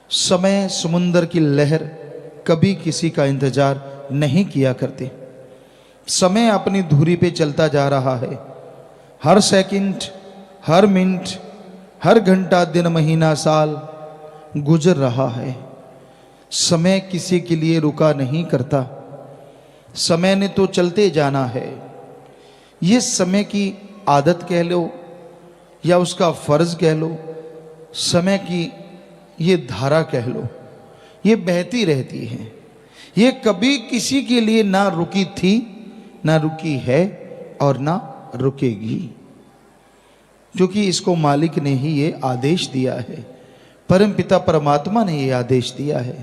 समय समुंदर की लहर कभी किसी का इंतजार नहीं किया करती। समय अपनी धुरी पे चलता जा रहा है। हर सेकंड, हर मिनट, हर घंटा, दिन, महीना, साल गुजर रहा है। समय किसी के लिए रुका नहीं करता। समय ने तो चलते जाना है। ये समय की आदत कह लो या उसका फर्ज कह लो, समय की ये धारा कह लो, ये बहती रहती है। ये कभी किसी के लिए ना रुकी थी, ना रुकी है और ना रुकेगी, क्योंकि इसको मालिक ने ही ये आदेश दिया है। परम पिता परमात्मा ने ये आदेश दिया है।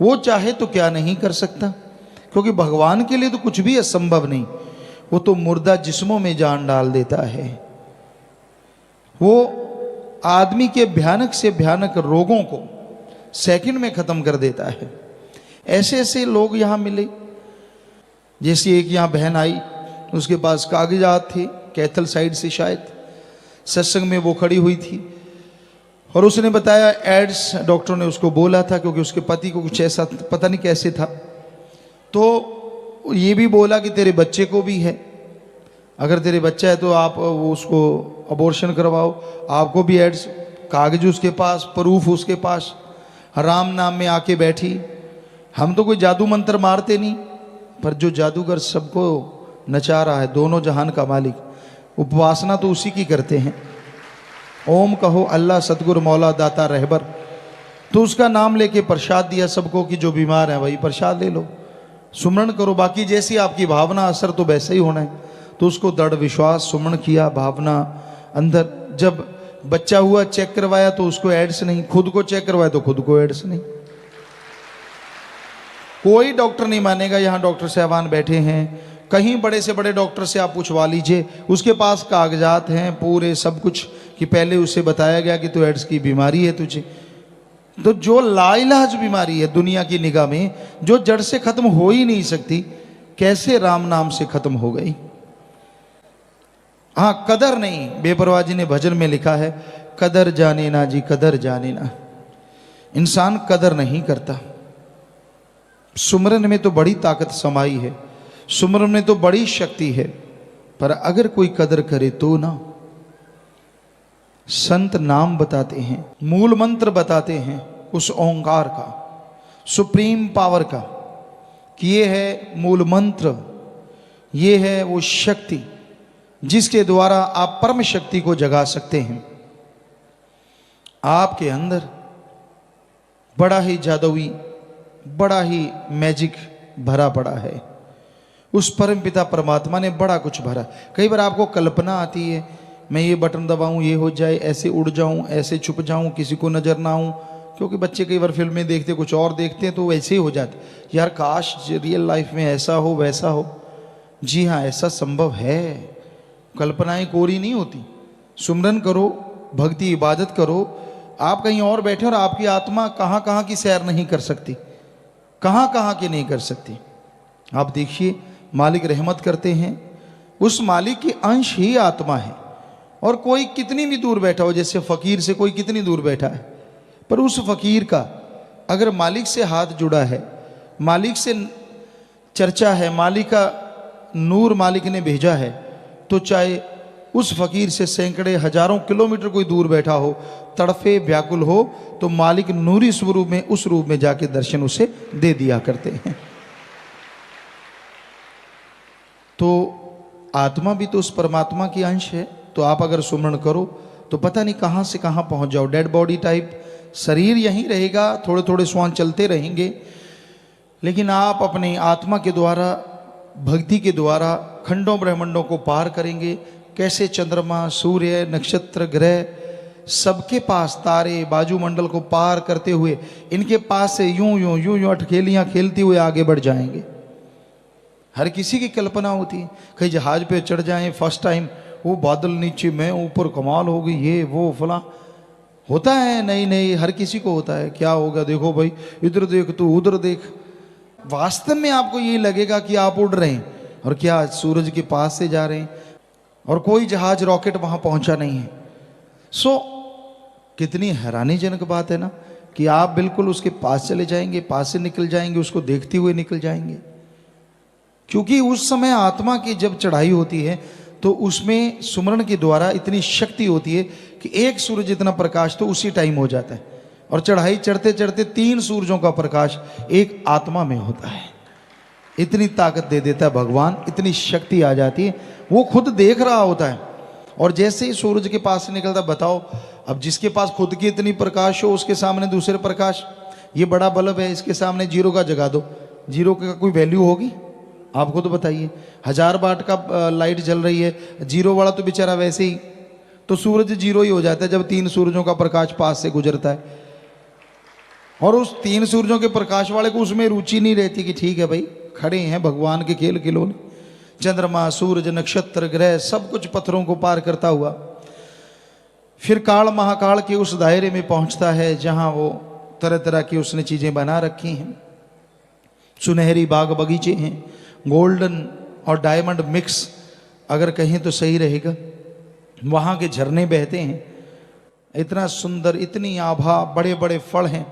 वो चाहे तो क्या नहीं कर सकता, क्योंकि भगवान के लिए तो कुछ भी असंभव नहीं। वो तो मुर्दा जिस्मों में जान डाल देता है। वो आदमी के भयानक से भयानक रोगों को सेकंड में खत्म कर देता है। ऐसे ऐसे लोग यहाँ मिले। जैसे एक यहाँ बहन आई, उसके पास कागजात थे, कैथल साइड से शायद, सत्संग में वो खड़ी हुई थी और उसने बताया एड्स डॉक्टर ने उसको बोला था, क्योंकि उसके पति को कुछ ऐसा पता नहीं कैसे था। तो ये भी बोला कि तेरे बच्चे को भी है, अगर तेरे बच्चा है तो आप वो उसको अबॉर्शन करवाओ। आपको भी एड्स, कागज उसके पास, प्रूफ उसके पास, राम नाम में आके बैठी। हम तो कोई जादू मंत्र मारते नहीं, पर जो जादूगर सबको नचा रहा है, दोनों जहान का मालिक, उपासना तो उसी की करते हैं। ओम कहो अल्लाह सतगुरु मौला दाता रहबर, तो उसका नाम लेके प्रसाद दिया सबको कि जो बीमार है वही प्रसाद ले लो, सुमरण करो। बाकी जैसी आपकी भावना, असर तो वैसे ही होना है। तो उसको दृढ़ विश्वास, सुमरण किया, भावना अंदर। जब बच्चा हुआ, चेक करवाया तो उसको एड्स नहीं, खुद को चेक करवाया तो खुद को एड्स नहीं। कोई डॉक्टर नहीं मानेगा। यहाँ डॉक्टर साहबान बैठे हैं, कहीं बड़े से बड़े डॉक्टर से आप पूछवा लीजिए, उसके पास कागजात हैं पूरे सब कुछ, कि पहले उसे बताया गया कि तो एड्स की बीमारी है तुझे। तो जो लाइलाज बीमारी है दुनिया की निगाह में, जो जड़ से खत्म हो ही नहीं सकती, कैसे राम नाम से खत्म हो गई। हाँ, कदर नहीं। बेपरवाह जी ने भजन में लिखा है, कदर जाने ना जी, कदर जाने ना। इंसान कदर नहीं करता। सुमरन में तो बड़ी ताकत समाई है, सुमरन में तो बड़ी शक्ति है, पर अगर कोई कदर करे तो ना। संत नाम बताते हैं, मूल मंत्र बताते हैं उस ओंकार का, सुप्रीम पावर का, कि ये है मूल मंत्र, ये है वो शक्ति जिसके द्वारा आप परम शक्ति को जगा सकते हैं। आपके अंदर बड़ा ही जादुई, बड़ा ही मैजिक भरा पड़ा है। उस परम पिता परमात्मा ने बड़ा कुछ भरा। कई बार आपको कल्पना आती है, मैं ये बटन दबाऊं ये हो जाए, ऐसे उड़ जाऊं, ऐसे छुप जाऊं, किसी को नजर ना आऊं। क्योंकि बच्चे कई बार फिल्में देखते कुछ और देखते हैं, तो वैसे ही हो जाते। यार काश रियल लाइफ में ऐसा हो, वैसा हो। जी हाँ, ऐसा संभव है। कल्पनाएं कोरी नहीं होती। सुमरन करो, भक्ति इबादत करो। आप कहीं और बैठे और आपकी आत्मा कहाँ कहाँ की सैर नहीं कर सकती, कहाँ कहाँ की नहीं कर सकती। आप देखिए, मालिक रहमत करते हैं, उस मालिक की अंश ही आत्मा है। और कोई कितनी भी दूर बैठा हो, जैसे फकीर से कोई कितनी दूर बैठा है, पर उस फकीर का अगर मालिक से हाथ जुड़ा है, मालिक से चर्चा है, मालिक का नूर मालिक ने भेजा है, तो चाहे उस फकीर से सैकड़े हजारों किलोमीटर कोई दूर बैठा हो, तड़फे व्याकुल हो, तो मालिक नूरी स्वरूप में, उस रूप में जाके दर्शन उसे दे दिया करते हैं। तो आत्मा भी तो उस परमात्मा की अंश है। तो आप अगर सुमरण करो तो पता नहीं कहाँ से कहाँ पहुँच जाओ। डेड बॉडी टाइप शरीर यहीं रहेगा, थोड़े थोड़े श्वान चलते रहेंगे, लेकिन आप अपनी आत्मा के द्वारा, भक्ति के द्वारा खंडों ब्रह्मांडों को पार करेंगे। कैसे चंद्रमा, सूर्य, नक्षत्र, ग्रह, सबके पास तारे, बाजुमंडल को पार करते हुए इनके पास से यूं यूं यूं यूं अटखेलियाँ खेलते हुए आगे बढ़ जाएंगे। हर किसी की कल्पना होती है, कहीं जहाज पे चढ़ जाएं फर्स्ट टाइम, वो बादल नीचे, मैं ऊपर, कमाल होगी, ये वो फला होता है। नहीं नहीं, हर किसी को होता है। क्या होगा, देखो भाई, इधर देख तू, उधर देख। वास्तव में आपको ये लगेगा कि आप उड़ रहे हैं, और क्या सूरज के पास से जा रहे हैं, और कोई जहाज रॉकेट वहां पहुंचा नहीं है। सो कितनी हैरानीजनक बात है ना। कि आप बिल्कुल उसके पास चले जाएंगे, पास से निकल जाएंगे, उसको देखते हुए निकल जाएंगे। क्योंकि उस समय आत्मा की जब चढ़ाई होती है तो उसमें सुमरण के द्वारा इतनी शक्ति होती है कि एक सूरज इतना प्रकाश तो उसी टाइम हो जाता है, और चढ़ाई चढ़ते चढ़ते 3 सूरजों का प्रकाश एक आत्मा में होता है। इतनी ताकत दे देता है भगवान, इतनी शक्ति आ जाती है, वो खुद देख रहा होता है। और जैसे ही सूरज के पास से निकलता, बताओ अब जिसके पास खुद की इतनी प्रकाश हो उसके सामने दूसरे प्रकाश, ये बड़ा बल्ब है, इसके सामने 0 का जगा दो, 0 का कोई वैल्यू होगी? आप खुद बताइए। 1000 वाट का लाइट जल रही है, 0 वाला तो बेचारा वैसे ही, तो सूरज 0 ही हो जाता है जब 3 सूरजों का प्रकाश पास से गुजरता है। और उस 3 सूरजों के प्रकाश वाले को उसमें रुचि नहीं रहती कि ठीक है भाई, खड़े हैं भगवान के खेल खिलौने, चंद्रमा, सूरज, नक्षत्र, ग्रह, सब कुछ पत्थरों को पार करता हुआ फिर काल महाकाल के उस दायरे में पहुंचता है जहां वो तरह तरह की उसने चीजें बना रखी हैं। सुनहरी बाग बगीचे हैं, गोल्डन और डायमंड मिक्स अगर कहें तो सही रहेगा। वहाँ के झरने बहते हैं, इतना सुंदर, इतनी आभा, बड़े बड़े फल हैं।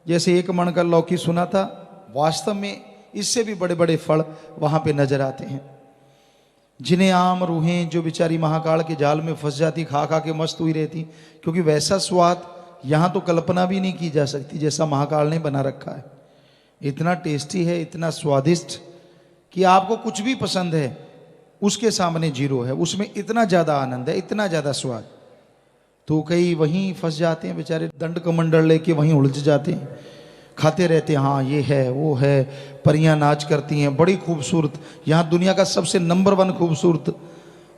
जैसे 1 मन का लौकी सुना था, वास्तव में इससे भी बड़े बड़े फल वहाँ पे नजर आते हैं। जिन्हें आम रूहें जो बेचारी महाकाल के जाल में फंस जाती, खा खा के मस्त हुई रहती, क्योंकि वैसा स्वाद यहाँ तो कल्पना भी नहीं की जा सकती जैसा महाकाल ने बना रखा है। इतना टेस्टी है, इतना स्वादिष्ट कि आपको कुछ भी पसंद है उसके सामने 0 है, उसमें इतना ज़्यादा आनंद है, इतना ज़्यादा स्वाद। तो कई वहीं फंस जाते हैं बेचारे, दंड कमंडल लेके वहीं उलझ जाते हैं, खाते रहते हैं, हाँ ये है वो है। परियां नाच करती हैं, बड़ी खूबसूरत, यहाँ दुनिया का सबसे नंबर 1 खूबसूरत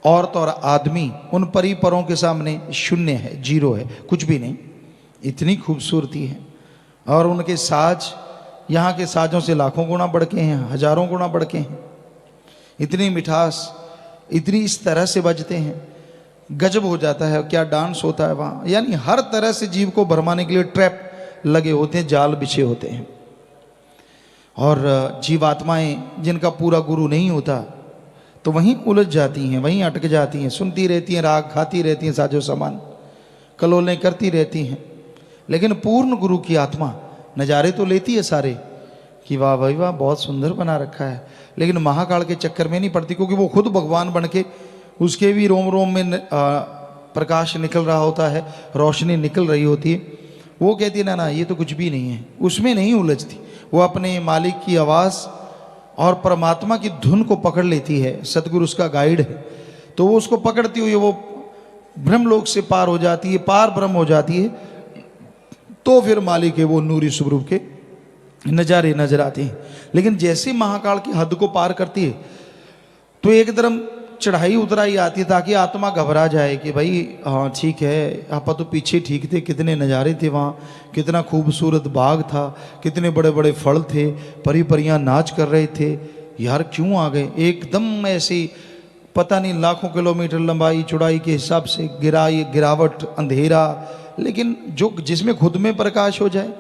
औरत और आदमी उन परी परों के सामने शून्य है, 0 है, कुछ भी नहीं, इतनी खूबसूरती है। और उनके साज यहाँ के साजों से लाखों गुना बढ़ के हैं, हजारों गुना बढ़ के हैं। इतनी मिठास, इतनी इस तरह से बजते हैं, गजब हो जाता है। क्या डांस होता है वहाँ, यानी हर तरह से जीव को भरमाने के लिए ट्रैप लगे होते हैं, जाल बिछे होते हैं। और जीवात्माएं जिनका पूरा गुरु नहीं होता तो वहीं उलझ जाती हैं, वहीं अटक जाती हैं, सुनती रहती हैं राग, खाती रहती हैं साजो सामान, कलोलें करती रहती हैं। लेकिन पूर्ण गुरु की आत्मा नज़ारे तो लेती है सारे कि वाह भाई वाह, बहुत सुंदर बना रखा है, लेकिन महाकाल के चक्कर में नहीं पड़ती, क्योंकि वो खुद भगवान बन के उसके भी रोम रोम में प्रकाश निकल रहा होता है, रोशनी निकल रही होती है। वो कहती है ना ना ये तो कुछ भी नहीं है, उसमें नहीं उलझती। वो अपने मालिक की आवाज़ और परमात्मा की धुन को पकड़ लेती है, सतगुरु उसका गाइड है, तो वो उसको पकड़ती हुई वो ब्रह्मलोक से पार हो जाती है, पार ब्रह्म हो जाती है। तो फिर मालिक है वो नूरी स्वरूप के नज़ारे नजर आते हैं। लेकिन जैसे महाकाल की हद को पार करती है तो एकदम चढ़ाई उतराई आती है, ताकि आत्मा घबरा जाए कि भाई हाँ ठीक है, आप तो पीछे ठीक थे, कितने नज़ारे थे वहाँ, कितना खूबसूरत बाग था, कितने बड़े बड़े फल थे, परी परियां नाच कर रहे थे, यार क्यों आ गए? एकदम ऐसी पता नहीं लाखों किलोमीटर लंबाई चौड़ाई के हिसाब से गिरावट, अंधेरा, लेकिन जो जिसमें खुद में प्रकाश हो जाए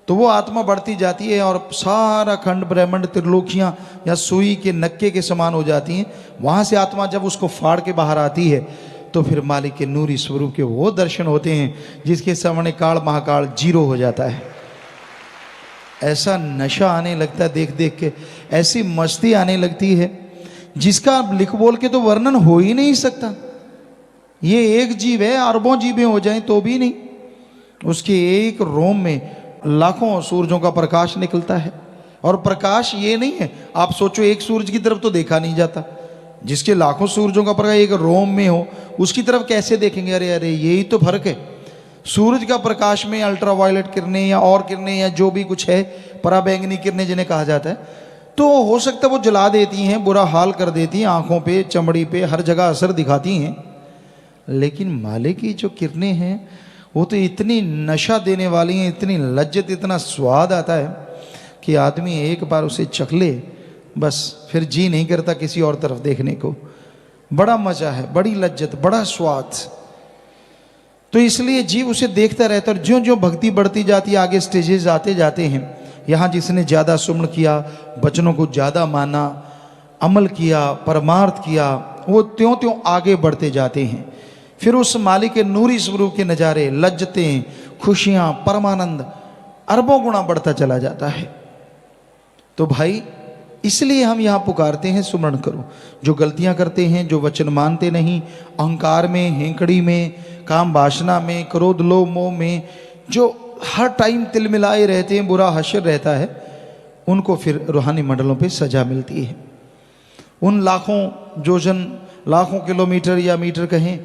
तो वो आत्मा बढ़ती जाती है और सारा खंड ब्रह्मांड त्रिलोकियाँ या सुई के नक्के के समान हो जाती हैं। वहाँ से आत्मा जब उसको फाड़ के बाहर आती है तो फिर मालिक के नूरी स्वरूप के वो दर्शन होते हैं जिसके सामने काल महाकाल 0 हो जाता है। ऐसा नशा आने लगता है देख देख के, ऐसी मस्ती आने लगती है जिसका लिख बोल के तो वर्णन हो ही नहीं सकता। ये एक जीव है, अरबों जीवें हो जाएं तो भी नहीं, उसके एक रोम में लाखों सूरजों का प्रकाश निकलता है। और प्रकाश ये नहीं है, आप सोचो एक सूरज की तरफ तो देखा नहीं जाता, जिसके लाखों सूरजों का प्रकाश एक रोम में हो उसकी तरफ कैसे देखेंगे? अरे अरे यही तो फर्क है। सूरज का प्रकाश में अल्ट्रावायलेट किरणें या और किरणें या जो भी कुछ है, पराबैंगनी किरणें जिन्हें कहा जाता है, तो हो सकता है वो जला देती हैं, बुरा हाल कर देती हैं, आंखों पे, चमड़ी पे, हर जगह असर दिखाती हैं। लेकिन माले की जो किरणें हैं वो तो इतनी नशा देने वाली हैं, इतनी लज्जत, इतना स्वाद आता है कि आदमी एक बार उसे चख ले बस फिर जी नहीं करता किसी और तरफ देखने को। बड़ा मजा है, बड़ी लज्जत, बड़ा स्वाद। तो इसलिए जीव उसे देखता रहता है। और ज्यों ज्यों भक्ति बढ़ती जाती है, आगे स्टेजेस आते जाते हैं, यहाँ जिसने ज़्यादा सुमन किया, वचनों को ज़्यादा माना, अमल किया, परमार्थ किया, वो त्यों त्यों आगे बढ़ते जाते हैं। फिर उस मालिक के नूरी स्वरूप के नज़ारे, लज्जतें, खुशियां, परमानंद अरबों गुना बढ़ता चला जाता है। तो भाई इसलिए हम यहाँ पुकारते हैं सुमरण करो। जो गलतियां करते हैं, जो वचन मानते नहीं, अहंकार में, हेंकड़ी में, काम वासना में, क्रोध लोभ मोह में, जो हर टाइम तिलमिलाए रहते हैं, बुरा हश्र रहता है, उनको फिर रूहानी मंडलों पे सजा मिलती है। उन लाखों योजन, लाखों किलोमीटर या मीटर कहें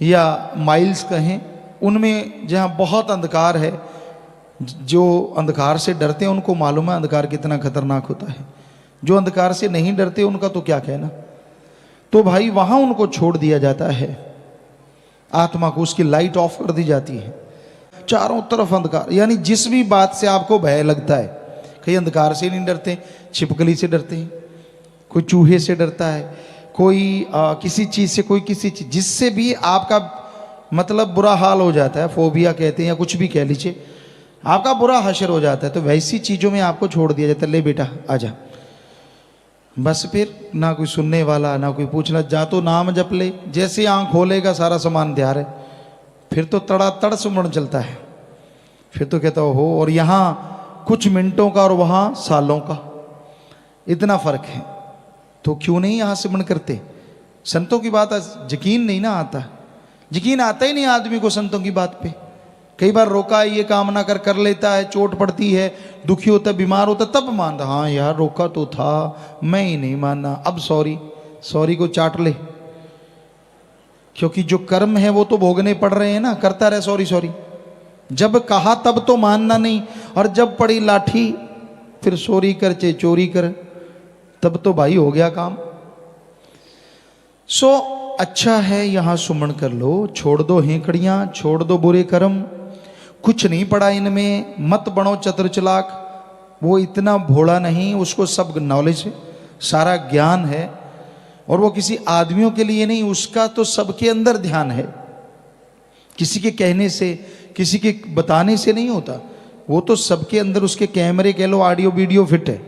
या माइल्स कहें, उनमें जहाँ बहुत अंधकार है, जो अंधकार से डरते हैं उनको मालूम है अंधकार कितना खतरनाक होता है। जो अंधकार से नहीं डरते उनका तो क्या कहना। तो भाई वहां उनको छोड़ दिया जाता है, आत्मा को उसकी लाइट ऑफ कर दी जाती है। चारों तरफ अंधकार, यानी जिस भी बात से आपको भय लगता है, कई अंधकार से नहीं डरते, छिपकली से डरते हैं, कोई चूहे से डरता है, कोई किसी चीज से, कोई किसी चीज, जिससे भी आपका मतलब बुरा हाल हो जाता है, फोबिया कहते हैं या कुछ भी कह लीजिए, आपका बुरा हश्र हो जाता है, तो वैसी चीजों में आपको छोड़ दिया जाता है। ले बेटा आजा, बस फिर ना कोई सुनने वाला, ना कोई पूछना, जा तो नाम जप ले, जैसे आंख खोलेगा सारा सामान तैयार है, फिर तो तड़ातड़ सुमरण चलता है। फिर तो कहता हो, और यहाँ कुछ मिनटों का और वहाँ सालों का इतना फर्क है। तो क्यों नहीं यहाँ सिमरण करते? संतों की बात यकीन नहीं ना आता, यकीन आता ही नहीं आदमी को संतों की बात पे। कई बार रोका ये काम ना कर लेता है, चोट पड़ती है, दुखी होता है, बीमार होता, तब मानता, हाँ यार रोका तो था, मैं ही नहीं माना, अब सॉरी को चाट ले। क्योंकि जो कर्म है वो तो भोगने पड़ रहे हैं ना, करता रहे सॉरी। जब कहा तब तो मानना नहीं, और जब पड़ी लाठी फिर सॉरी कर चाहे चोरी कर, तब तो भाई हो गया काम। सो अच्छा है यहाँ सुमरण कर लो, छोड़ दो हेंकड़ियां, छोड़ दो बुरे कर्म, कुछ नहीं पड़ा इनमें, मत बनो चतुर चालाक। वो इतना भोला नहीं, उसको सब नॉलेज है, सारा ज्ञान है, और वो किसी आदमियों के लिए नहीं, उसका तो सबके अंदर ध्यान है। किसी के कहने से, किसी के बताने से नहीं होता, वो तो सबके अंदर, उसके कैमरे कह लो, ऑडियो वीडियो फिट है,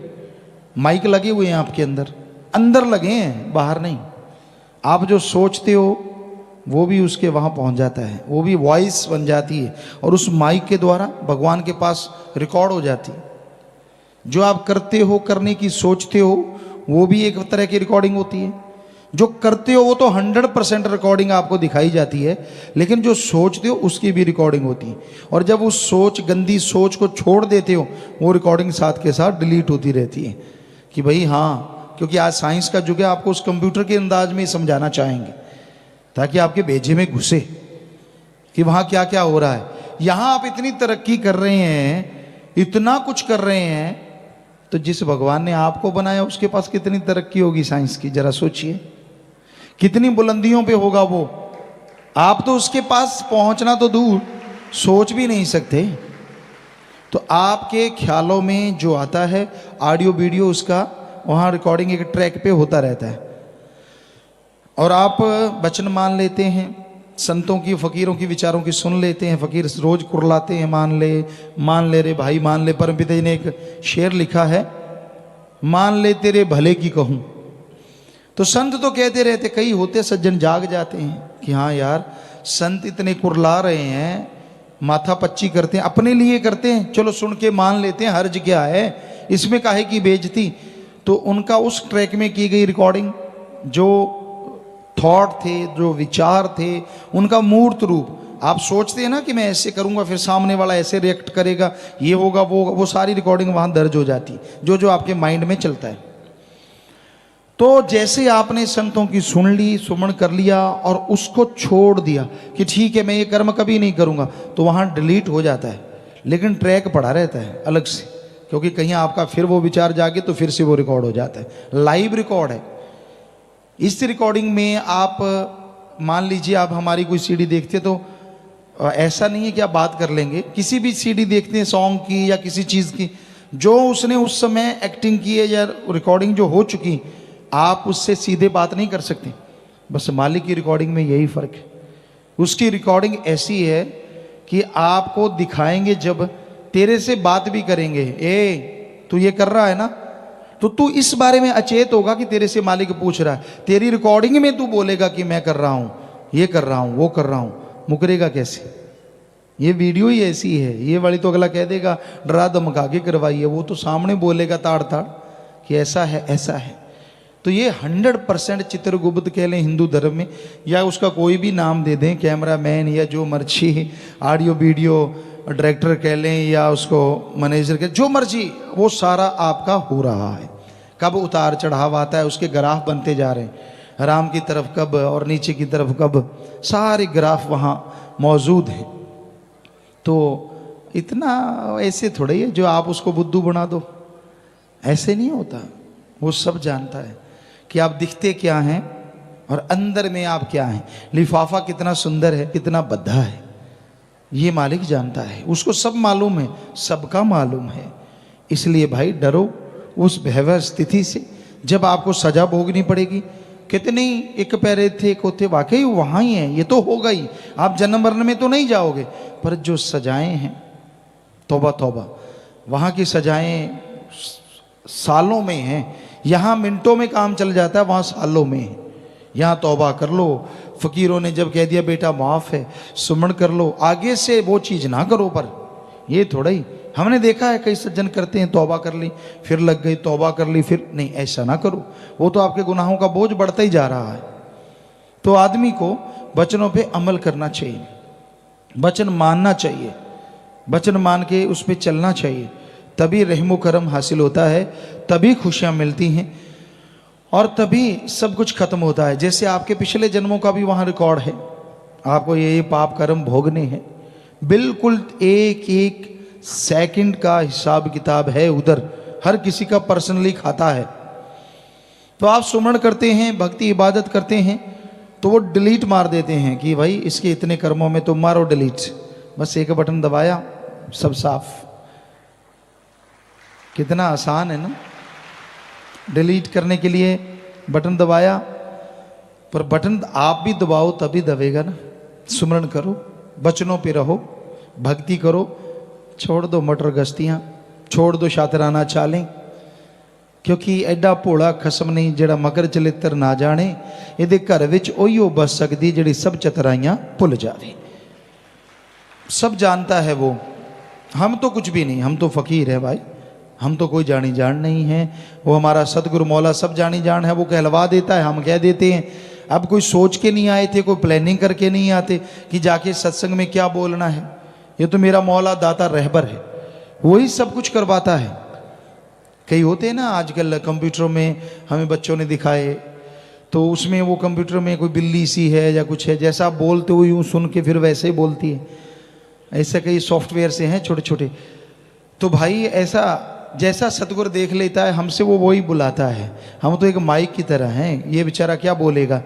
माइक लगे हुए हैं आपके अंदर लगे हैं, बाहर नहीं। आप जो सोचते हो वो भी उसके वहाँ पहुँच जाता है, वो भी वॉइस बन जाती है, और उस माइक के द्वारा भगवान के पास रिकॉर्ड हो जाती है। जो आप करते हो, करने की सोचते हो, वो भी एक तरह की रिकॉर्डिंग होती है। जो करते हो वो तो 100% रिकॉर्डिंग आपको दिखाई जाती है, लेकिन जो सोचते हो उसकी भी रिकॉर्डिंग होती है। और जब उस गंदी सोच को छोड़ देते हो, वो रिकॉर्डिंग साथ के साथ डिलीट होती रहती है कि भाई हाँ, क्योंकि आज साइंस का युग है, आपको उस कंप्यूटर के अंदाज में समझाना चाहेंगे ताकि आपके भेजे में घुसे कि वहाँ क्या क्या हो रहा है। यहाँ आप इतनी तरक्की कर रहे हैं, इतना कुछ कर रहे हैं, तो जिस भगवान ने आपको बनाया उसके पास कितनी तरक्की होगी साइंस की, जरा सोचिए, कितनी बुलंदियों पे होगा वो। आप तो उसके पास पहुंचना तो दूर, सोच भी नहीं सकते। तो आपके ख्यालों में जो आता है ऑडियो वीडियो, उसका वहाँ रिकॉर्डिंग एक ट्रैक पे होता रहता है, और आप वचन मान लेते हैं, संतों की, फकीरों की विचारों की सुन लेते हैं। फकीर रोज कुरलाते हैं, मान ले रे भाई मान ले। परमपिता जी ने एक शेर लिखा है, मान ले तेरे भले की कहूँ। तो संत तो कहते रहते, कई होते सज्जन जाग जाते हैं कि हाँ यार संत इतने कुरला रहे हैं, माथा पच्ची करते हैं, अपने लिए करते हैं, चलो सुन के मान लेते हैं, हर्ज क्या है इसमें, काहे की बेइज्जती। तो उनका उस ट्रैक में की गई रिकॉर्डिंग, जो थॉट थे, जो विचार थे, उनका मूर्त रूप, आप सोचते हैं ना कि मैं ऐसे करूंगा फिर सामने वाला ऐसे रिएक्ट करेगा, ये होगा वो सारी रिकॉर्डिंग वहां दर्ज हो जाती है, जो जो आपके माइंड में चलता है। तो जैसे आपने संतों की सुन ली, सुमरण कर लिया और उसको छोड़ दिया कि ठीक है मैं ये कर्म कभी नहीं करूंगा, तो वहां डिलीट हो जाता है, लेकिन ट्रैक पड़ा रहता है अलग से, क्योंकि कहीं आपका फिर वो विचार जागे तो फिर से वो रिकॉर्ड हो जाता है, लाइव रिकॉर्ड है। इस रिकॉर्डिंग में आप मान लीजिए आप हमारी कोई सीडी देखते, तो ऐसा नहीं है कि आप बात कर लेंगे, किसी भी सीडी देखते हैं सॉन्ग की या किसी चीज़ की, जो उसने उस समय एक्टिंग की है या रिकॉर्डिंग जो हो चुकी, आप उससे सीधे बात नहीं कर सकते। बस मालिक की रिकॉर्डिंग में यही फ़र्क है, उसकी रिकॉर्डिंग ऐसी है कि आपको दिखाएंगे, जब तेरे से बात भी करेंगे, ए तू ये कर रहा है ना, तो तू इस बारे में अचेत होगा कि तेरे से मालिक पूछ रहा है, तेरी रिकॉर्डिंग में तू बोलेगा कि मैं कर रहा हूं, ये कर रहा हूं, वो कर रहा हूं, मुकरेगा कैसे? ये वीडियो ही ऐसी है, ये वाली तो अगला कह देगा डरा धमका के करवाई है, वो तो सामने बोलेगा ताड़ ताड़ कि ऐसा है ऐसा है। तो ये 100% चित्रगुप्त कह लें हिंदू धर्म में, या उसका कोई भी नाम दे दें, कैमरामैन या जो मर्जी, ऑडियो वीडियो डायरेक्टर कह लें या उसको मैनेजर कह, जो मर्जी, वो सारा आपका हो रहा है। कब उतार चढ़ाव आता है उसके ग्राफ बनते जा रहे हैं, राम की तरफ कब और नीचे की तरफ कब, सारे ग्राफ वहाँ मौजूद हैं। तो इतना ऐसे थोड़ा ही है जो आप उसको बुद्धू बना दो, ऐसे नहीं होता। वो सब जानता है कि आप दिखते क्या हैं और अंदर में आप क्या हैं, लिफाफा कितना सुंदर है, कितना बद्धा है, ये मालिक जानता है, उसको सब मालूम है, सबका मालूम है। इसलिए भाई डरो उस भयावह स्थिति से जब आपको सजा भोगनी पड़ेगी। कितने एक पैरे थे कोते, वाकई वहाँ ही हैं, ये तो होगा ही, आप जन्म मरण में तो नहीं जाओगे, पर जो सजाएं हैं, तौबा तौबा, वहाँ की सजाएं सालों में हैं। यहाँ मिनटों में काम चल जाता है, वहाँ सालों में है। यहाँ तौबा कर लो, फकीरों ने जब कह दिया बेटा माफ़ है, सुमन कर लो, आगे से वो चीज़ ना करो। पर ये थोड़ा ही, हमने देखा है कई सज्जन करते हैं, तौबा कर ली फिर लग गई, तौबा कर ली फिर नहीं, ऐसा ना करो, वो तो आपके गुनाहों का बोझ बढ़ता ही जा रहा है। तो आदमी को वचनों पे अमल करना चाहिए, वचन मानना चाहिए, वचन मान के उस पर चलना चाहिए, तभी रहमो करम हासिल होता है, तभी खुशियाँ मिलती हैं और तभी सब कुछ खत्म होता है। जैसे आपके पिछले जन्मों का भी वहाँ रिकॉर्ड है, आपको ये पाप कर्म भोगने हैं, बिल्कुल एक एक सेकंड का हिसाब किताब है उधर, हर किसी का पर्सनली खाता है। तो आप सुमरण करते हैं, भक्ति इबादत करते हैं, तो वो डिलीट मार देते हैं कि भाई इसके इतने कर्मों में तो मारो डिलीट, बस एक बटन दबाया सब साफ। कितना आसान है ना, डिलीट करने के लिए बटन दबाया, पर बटन आप भी दबाओ तभी दबेगा ना। सुमरण करो, वचनों पे रहो, भक्ति करो, छोड़ दो मटर गश्तियाँ, छोड़ दो शातराना चालें, क्योंकि एडा भोला खसम नहीं जेड़ा मकर चलित्र ना जाने, ये घर विच ओहियो बस सकती जेड़ी सब चतराइयाँ भुल जावे। सब जानता है वो, हम तो कुछ भी नहीं, हम तो फकीर है भाई, हम तो कोई जानी जान नहीं है। वो हमारा सतगुरु मौला सब जानी जान है, वो कहलवा देता है, हम कह देते हैं। अब कोई सोच के नहीं आए थे, कोई प्लानिंग करके नहीं आते कि जाके सत्संग में क्या बोलना है। ये तो मेरा मौला दाता रहबर है, वही सब कुछ करवाता है। कई होते हैं ना आजकल कंप्यूटरों में, हमें बच्चों ने दिखाए, तो उसमें वो कंप्यूटर में कोई बिल्ली सी है या कुछ है, जैसा आप बोलते हो यूँ सुन के फिर वैसे ही बोलती है। ऐसे कई सॉफ्टवेयर से हैं छोटे छोटे। तो भाई ऐसा जैसा सतगुरु देख लेता है हमसे, वो वही बुलाता है। हम तो एक माइक की तरह हैं, ये बेचारा क्या बोलेगा,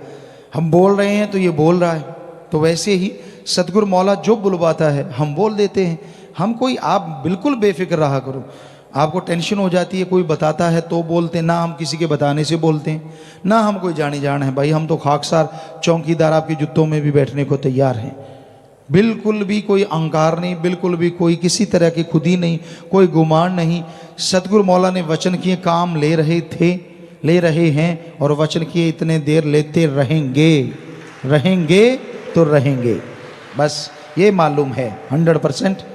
हम बोल रहे हैं तो ये बोल रहा है। तो वैसे ही सतगुरु मौला जो बुलवाता है हम बोल देते हैं। हम कोई, आप बिल्कुल बेफिक्र रहा करो, आपको टेंशन हो जाती है कोई बताता है तो बोलते हैं, ना हम किसी के बताने से बोलते हैं, ना हम कोई जानी जान है। भाई हम तो खाकसार चौकीदार आपके जूतों में भी बैठने को तैयार हैं। बिल्कुल भी कोई अहंकार नहीं, बिल्कुल भी कोई किसी तरह की खुदी नहीं, कोई गुमान नहीं। सतगुरु मौला ने वचन किए, काम ले रहे थे, ले रहे हैं, और वचन किए इतने देर लेते रहेंगे, रहेंगे तो रहेंगे। बस ये मालूम है 100%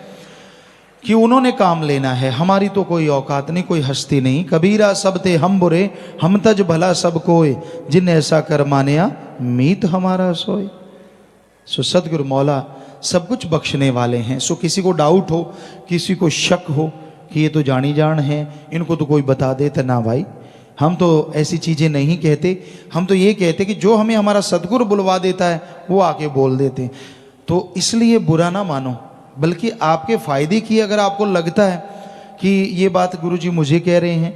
कि उन्होंने काम लेना है। हमारी तो कोई औकात नहीं, कोई हस्ती नहीं। कबीरा सब ते हम बुरे, हम तज भला सब कोय, जिन ऐसा कर मानिया मीत हमारा सोए। सो सतगुरु मौला सब कुछ बख्शने वाले हैं। सो किसी को डाउट हो, किसी को शक हो कि ये तो जानी जान है, इनको तो कोई बता दे, तो ना भाई, हम तो ऐसी चीज़ें नहीं कहते। हम तो ये कहते कि जो हमें हमारा सतगुरु बुलवा देता है वो आके बोल देते हैं। तो इसलिए बुरा ना मानो, बल्कि आपके फ़ायदे की अगर आपको लगता है कि ये बात गुरुजी मुझे कह रहे हैं,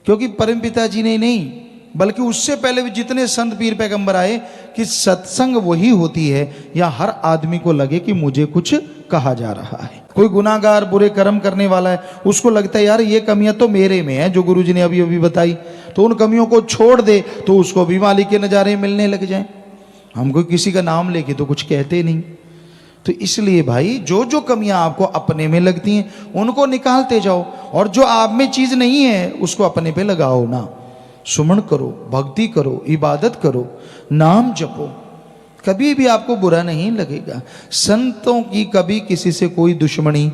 क्योंकि परमपिता जी ने नहीं बल्कि उससे पहले भी जितने संत पीर पैगंबर आए कि सत्संग वही होती है या हर आदमी को लगे कि मुझे कुछ कहा जा रहा है। कोई गुनाहगार बुरे कर्म करने वाला है, उसको लगता है यार ये कमियां तो मेरे में है जो गुरुजी ने अभी अभी बताई, तो उन कमियों को छोड़ दे तो उसको भी मालिक के नज़ारे मिलने लग जाए। हम कोई किसी का नाम लेके तो कुछ कहते नहीं। तो इसलिए भाई जो जो कमियां आपको अपने में लगती हैं उनको निकालते जाओ, और जो आप में चीज़ नहीं है उसको अपने पे लगाओ ना। सुमन करो, भक्ति करो, इबादत करो, नाम जपो, कभी भी आपको बुरा नहीं लगेगा। संतों की कभी किसी से कोई दुश्मनी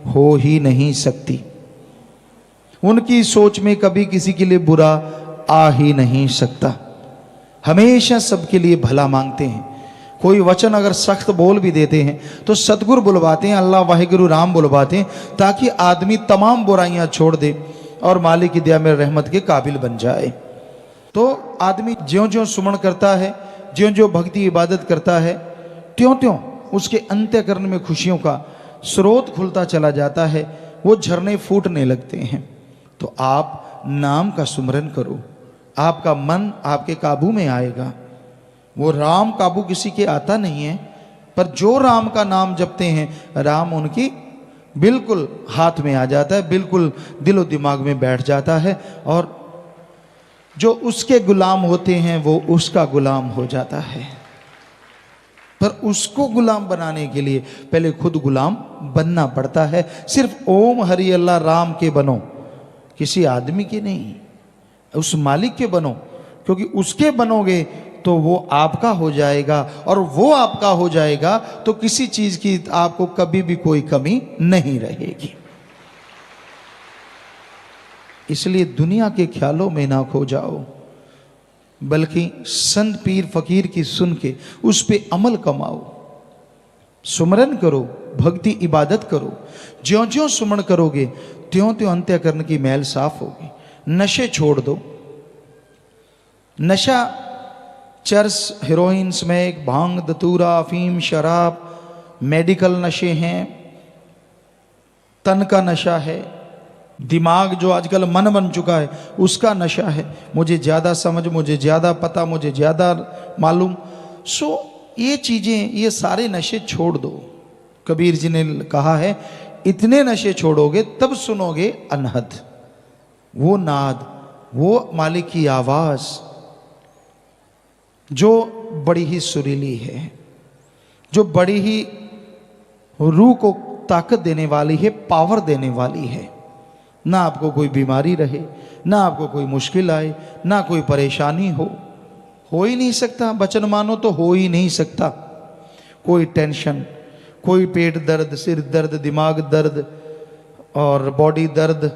हो ही नहीं सकती। उनकी सोच में कभी किसी के लिए बुरा आ ही नहीं सकता। हमेशा सबके लिए भला मांगते हैं। कोई वचन अगर सख्त बोल भी देते हैं तो सतगुरु बुलवाते हैं, अल्लाह वाहिगुरु राम बुलवाते हैं, ताकि आदमी तमाम बुराइयां छोड़ दे और मालिक की दया में रहमत के काबिल बन जाए। तो आदमी ज्यों ज्यों सुमन करता है, ज्यों ज्यों भक्ति इबादत करता है, त्यों त्यों उसके अंतःकरण में खुशियों का स्रोत खुलता चला जाता है, वो झरने फूटने लगते हैं। तो आप नाम का सुमरन करो, आपका मन आपके काबू में आएगा। वो राम काबू किसी के आता नहीं है, पर जो राम का नाम जपते हैं, राम उनकी बिल्कुल हाथ में आ जाता है, बिल्कुल दिलो दिमाग में बैठ जाता है, और जो उसके गुलाम होते हैं वो उसका गुलाम हो जाता है। पर उसको गुलाम बनाने के लिए पहले खुद गुलाम बनना पड़ता है। सिर्फ ओम हरि अल्लाह राम के बनो, किसी आदमी के नहीं, उस मालिक के बनो, क्योंकि उसके बनोगे तो वो आपका हो जाएगा, और वो आपका हो जाएगा तो किसी चीज की आपको कभी भी कोई कमी नहीं रहेगी। इसलिए दुनिया के ख्यालों में ना खो जाओ, बल्कि संत पीर फकीर की सुन के उस पे अमल कमाओ। सुमरन करो, भक्ति इबादत करो। ज्यों ज्यों सुमन करोगे त्यों त्यों अंतःकरण की मैल साफ होगी। नशे छोड़ दो। नशा चरस, हेरोइन, स्मैक, भांग, धतूरा, अफीम, शराब, मेडिकल नशे हैं, तन का नशा है, दिमाग जो आजकल मन बन चुका है उसका नशा है। मुझे ज़्यादा समझ, मुझे ज़्यादा पता, मुझे ज़्यादा मालूम। सो ये चीज़ें, ये सारे नशे छोड़ दो। कबीर जी ने कहा है, इतने नशे छोड़ोगे तब सुनोगे अनहद, वो नाद, वो मालिक की आवाज़ जो बड़ी ही सुरीली है, जो बड़ी ही रूह को ताकत देने वाली है, पावर देने वाली है। ना आपको कोई बीमारी रहे, ना आपको कोई मुश्किल आए, ना कोई परेशानी हो ही नहीं सकता। वचन मानो तो हो ही नहीं सकता। कोई टेंशन, कोई पेट दर्द, सिर दर्द, दिमाग दर्द और बॉडी दर्द,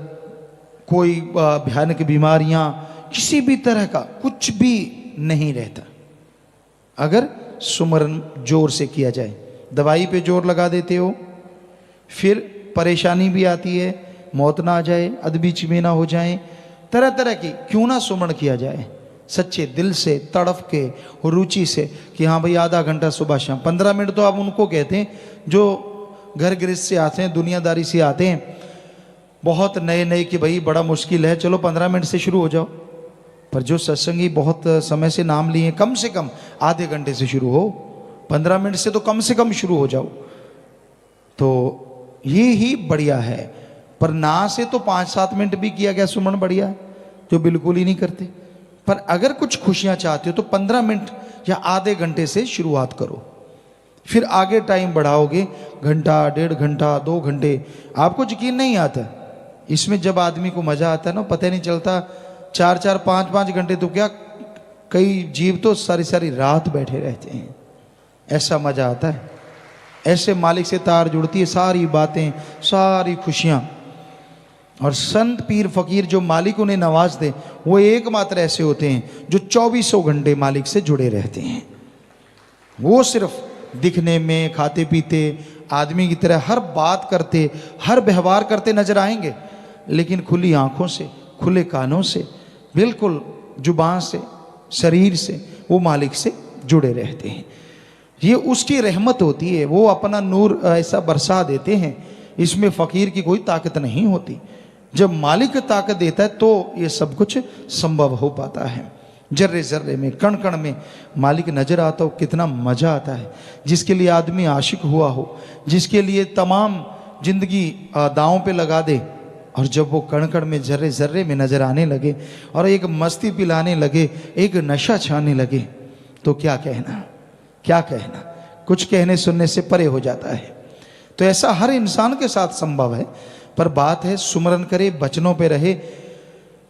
कोई भयानक बीमारियां, किसी भी तरह का कुछ भी नहीं रहता अगर सुमरन जोर से किया जाए। दवाई पे जोर लगा देते हो, फिर परेशानी भी आती है, मौत ना आ जाए, अदबीच में ना हो जाए, तरह तरह की। क्यों ना सुमन किया जाए सच्चे दिल से, तड़फ के, रुचि से, कि हाँ भाई आधा घंटा सुबह शाम। 15 मिनट तो आप उनको कहते हैं जो घर गृहस्थ से आते हैं, दुनियादारी से आते हैं, बहुत नए नए कि भाई बड़ा मुश्किल है, चलो 15 मिनट से शुरू हो जाओ। पर जो सत्संगी बहुत समय से नाम लिए, कम से कम आधे घंटे से शुरू हो, 15 मिनट से तो कम से कम शुरू हो जाओ, तो ये ही बढ़िया है। पर ना से तो 5-7 मिनट भी किया गया सुमन बढ़िया है, जो बिल्कुल ही नहीं करते। पर अगर कुछ खुशियां चाहते हो तो 15 मिनट या आधे घंटे से शुरुआत करो, फिर आगे टाइम बढ़ाओगे, घंटा, 1.5 घंटा, 2 घंटे, आपको यकीन नहीं आता। इसमें जब आदमी को मजा आता है ना, पता नहीं चलता, 4-4, 5-5 घंटे तो क्या, कई जीव तो सारी सारी रात बैठे रहते हैं। ऐसा मजा आता है, ऐसे मालिक से तार जुड़ती है, सारी बातें, सारी खुशियां। और संत पीर फकीर जो मालिक उन्हें नवाज दे, वो एकमात्र ऐसे होते हैं जो 2400 घंटे मालिक से जुड़े रहते हैं। वो सिर्फ दिखने में, खाते पीते, आदमी की तरह हर बात करते, हर व्यवहार करते नजर आएंगे, लेकिन खुली आंखों से, खुले कानों से, बिल्कुल जुबान से, शरीर से वो मालिक से जुड़े रहते हैं। ये उसकी रहमत होती है, वो अपना नूर ऐसा बरसा देते हैं, इसमें फकीर की कोई ताकत नहीं होती। जब मालिक ताकत देता है तो ये सब कुछ संभव हो पाता है। जर्रे जर्रे में, कण कण में मालिक नजर आता हो, कितना मजा आता है। जिसके लिए आदमी आशिक हुआ हो, जिसके लिए तमाम जिंदगी दांव पे लगा दे, और जब वो कण कण में, जर्रे जर्रे में नजर आने लगे और एक मस्ती पिलाने लगे, एक नशा छाने लगे, तो क्या कहना, क्या कहना, कुछ कहने सुनने से परे हो जाता है। तो ऐसा हर इंसान के साथ संभव है। पर बात है सुमरन करे, बचनों पे रहे,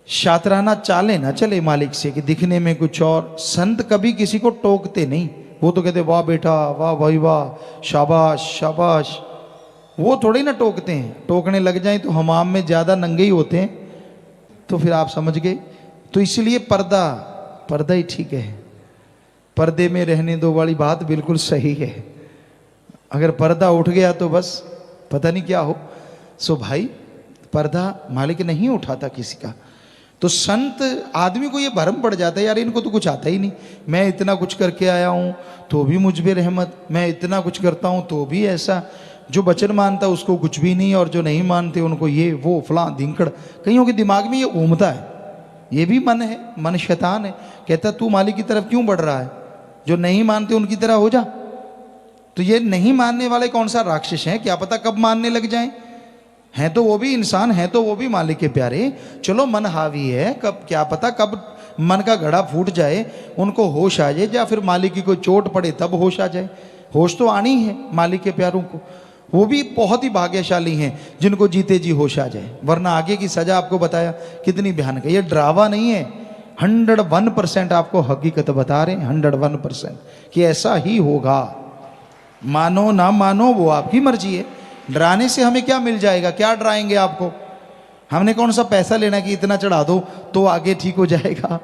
शातराना चाले ना चले मालिक से कि दिखने में कुछ और। संत कभी किसी को टोकते नहीं, वो तो कहते वाह बेटा, वाह भाई वाह, शाबाश शाबाश। वो थोड़ी ना टोकते हैं, टोकने लग जाएं तो हमाम में ज़्यादा नंगे ही होते हैं। तो फिर आप समझ गए। तो इसलिए पर्दा, पर्दा ही ठीक है। पर्दे में रहने दो वाली बात बिल्कुल सही है। अगर पर्दा उठ गया तो बस पता नहीं क्या हो। सो भाई, पर्दा मालिक नहीं उठाता किसी का। तो संत आदमी को ये भरम पड़ जाता है, यार इनको तो कुछ आता ही नहीं, मैं इतना कुछ करके आया हूँ तो भी मुझ पे रहमत, मैं इतना कुछ करता हूँ तो भी ऐसा। जो वचन मानता उसको कुछ भी नहीं, और जो नहीं मानते उनको ये वो फलां धिंकड़। कईयों के दिमाग में ये घूमता है, ये भी मन है, मन शैतान है। कहता तू मालिक की तरफ क्यों बढ़ रहा है, जो नहीं मानते उनकी तरह हो जा। तो ये नहीं मानने वाले कौन सा राक्षस हैं, क्या पता कब मानने लग जाएं। हैं तो वो भी इंसान, हैं तो वो भी मालिक के प्यारे। चलो मन हावी है, कब क्या पता कब मन का घड़ा फूट जाए, उनको होश आ जाए, या फिर मालिक की कोई चोट पड़े तब होश आ जाए। होश तो आनी है मालिक के प्यारों को। वो भी बहुत ही भाग्यशाली हैं जिनको जीते जी होश आ जाए, वरना आगे की सजा आपको बताया कितनी भयानक है। ये ड्रावा नहीं है, 101% आपको हकीकत बता रहे हैं, 101% कि ऐसा ही होगा। मानो ना मानो वो आपकी मर्जी है। डराने से हमें क्या मिल जाएगा, क्या डराएंगे आपको। हमने कौन सा पैसा लेना कि इतना चढ़ा दो तो आगे ठीक हो जाएगा।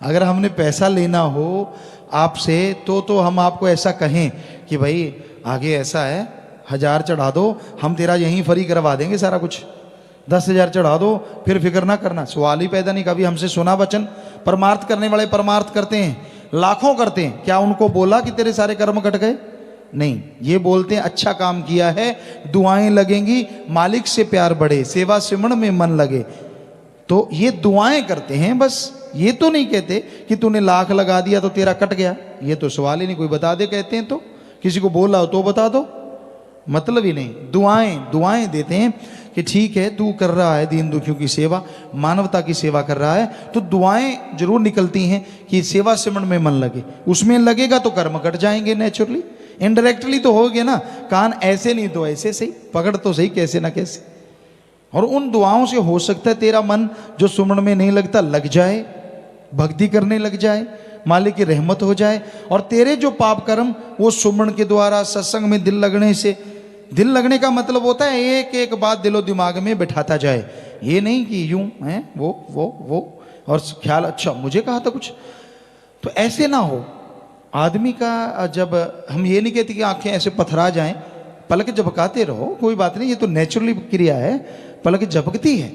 अगर हमने पैसा लेना हो आपसे तो हम आपको ऐसा कहें कि भाई आगे ऐसा है, 1000 चढ़ा दो, हम तेरा यहीं फ्री करवा देंगे सारा कुछ। 10,000 चढ़ा दो, फिर फिक्र ना करना। सवाल ही पैदा नहीं। कभी हमसे सुना वचन? परमार्थ करने वाले परमार्थ करते हैं, लाखों करते हैं। क्या उनको बोला कि तेरे सारे कर्म कट गए? नहीं, ये बोलते हैं अच्छा काम किया है, दुआएं लगेंगी, मालिक से प्यार बढ़े, सेवा सिमरण में मन लगे। तो ये दुआएं करते हैं बस। ये तो नहीं कहते कि तूने लाख लगा दिया तो तेरा कट गया। ये तो सवाल ही नहीं। कोई बता दे कहते हैं तो, किसी को बोला हो तो बता दो, मतलब ही नहीं। दुआएं देते हैं कि ठीक है तू कर रहा है दीन दुखियों की सेवा, मानवता की सेवा कर रहा है, तो दुआएं जरूर निकलती हैं कि सेवा सिमरण में मन लगे। उसमें लगेगा तो कर्म कट जाएंगे नेचुरली। इनडायरेक्टली तो हो गया ना, कान ऐसे नहीं तो ऐसे सही, पकड़ तो सही कैसे ना कैसे। और उन दुआओं से हो सकता है तेरा मन जो सुमरण में नहीं लगता लग जाए, भक्ति करने लग जाए, मालिक की रहमत हो जाए, और तेरे जो पाप कर्म वो सुमरण के द्वारा सत्संग में दिल लगने से। दिल लगने का मतलब होता है एक एक बात दिलो दिमाग में बैठाता जाए। ये नहीं कि यूं है वो और ख्याल अच्छा मुझे कहा था कुछ, तो ऐसे ना हो। आदमी का जब हम ये नहीं कहते कि आंखें ऐसे पथरा जाएं, पलक झपकाते रहो, कोई बात नहीं, ये तो नेचुरली क्रिया है, पलक झपकती है।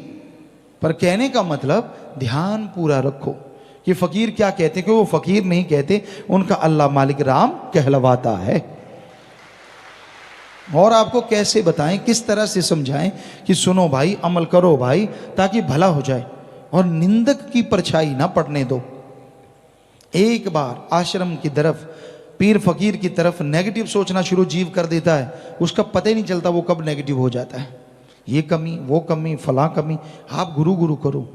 पर कहने का मतलब ध्यान पूरा रखो कि फकीर क्या कहते हैं, कि वो फकीर नहीं कहते, उनका अल्लाह मालिक राम कहलवाता है। और आपको कैसे बताएं, किस तरह से समझाएं कि सुनो भाई, अमल करो भाई, ताकि भला हो जाए, और निंदक की परछाई ना पड़ने दो। एक बार आश्रम की तरफ, पीर फकीर की तरफ नेगेटिव सोचना शुरू जीव कर देता है, उसका पता ही नहीं चलता वो कब नेगेटिव हो जाता है। ये कमी, वो कमी, फला कमी। आप गुरु गुरु करो,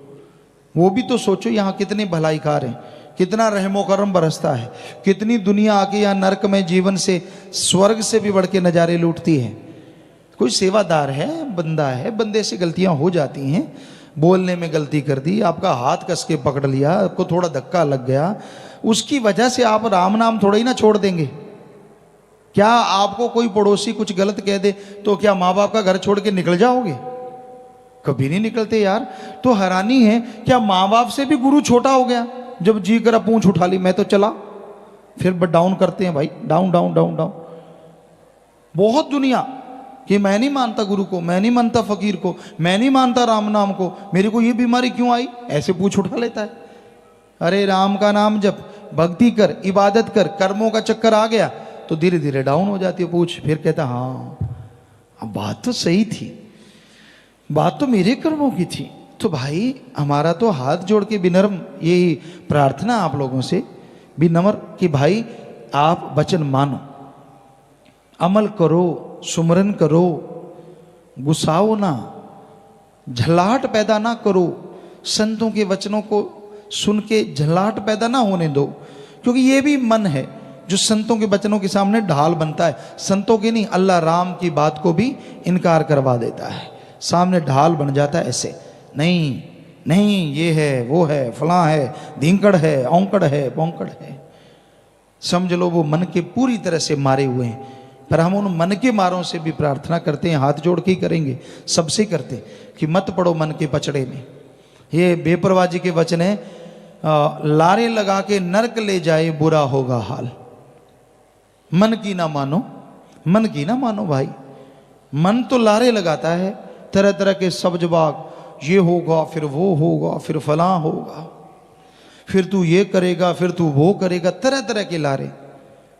वो भी तो सोचो यहाँ कितने भलाईकार हैं, कितना रहमो करम बरसता है, कितनी दुनिया आके यहाँ नरक में जीवन से स्वर्ग से भी बढ़ के नज़ारे लूटती है। कोई सेवादार है, बंदा है, बंदे से गलतियाँ हो जाती हैं, बोलने में गलती कर दी, आपका हाथ कस के पकड़ लिया, आपको थोड़ा धक्का लग गया, उसकी वजह से आप राम नाम थोड़ा ही ना छोड़ देंगे। क्या आपको कोई पड़ोसी कुछ गलत कह दे तो क्या माँ बाप का घर छोड़ के निकल जाओगे? कभी नहीं निकलते यार। तो हैरानी है, क्या माँ बाप से भी गुरु छोटा हो गया? जब जी कर पूंछ उठा ली मैं तो चला, फिर डाउन करते हैं भाई, डाउन डाउन डाउन डाउन। बहुत दुनिया कि मैं नहीं मानता गुरु को, मैं नहीं मानता फकीर को, मैं नहीं मानता राम नाम को, मेरे को ये बीमारी क्यों आई, ऐसे पूछ उठा लेता है। अरे राम का नाम जप, भक्ति कर, इबादत कर, कर्मों का चक्कर आ गया तो धीरे धीरे डाउन हो जाती है पूछ। फिर कहता हाँ अब बात तो सही थी, बात तो मेरे कर्मों की थी। तो भाई हमारा तो हाथ जोड़ के विनम्र यही प्रार्थना आप लोगों से, विनम्र कि भाई आप वचन मानो, अमल करो, सुमरन करो, गुस्साओ ना, झल्लाहट पैदा ना करो। संतों के वचनों को सुन के झल्लाहट पैदा ना होने दो, क्योंकि ये भी मन है जो संतों के वचनों के सामने ढाल बनता है। संतों के नहीं, अल्लाह राम की बात को भी इनकार करवा देता है, सामने ढाल बन जाता है। ऐसे नहीं नहीं, ये है वो है फलां है, धिंकड़ है, औंकड़ है, पौंकड़ है। समझ लो वो मन के पूरी तरह से मारे हुए हैं। पर हम उन मन के मारों से भी प्रार्थना करते हैं, हाथ जोड़ के ही करेंगे, सबसे करते कि मत पड़ो मन के पचड़े में। ये बेपरवाह जी के वचन है, लारे लगा के नरक ले जाए बुरा होगा हाल। मन की ना मानो, मन की ना मानो भाई। मन तो लारे लगाता है तरह तरह के सब जवाब, ये होगा फिर वो होगा फिर फलां होगा, फिर तू ये करेगा फिर तू वो करेगा, तरह तरह के लारे।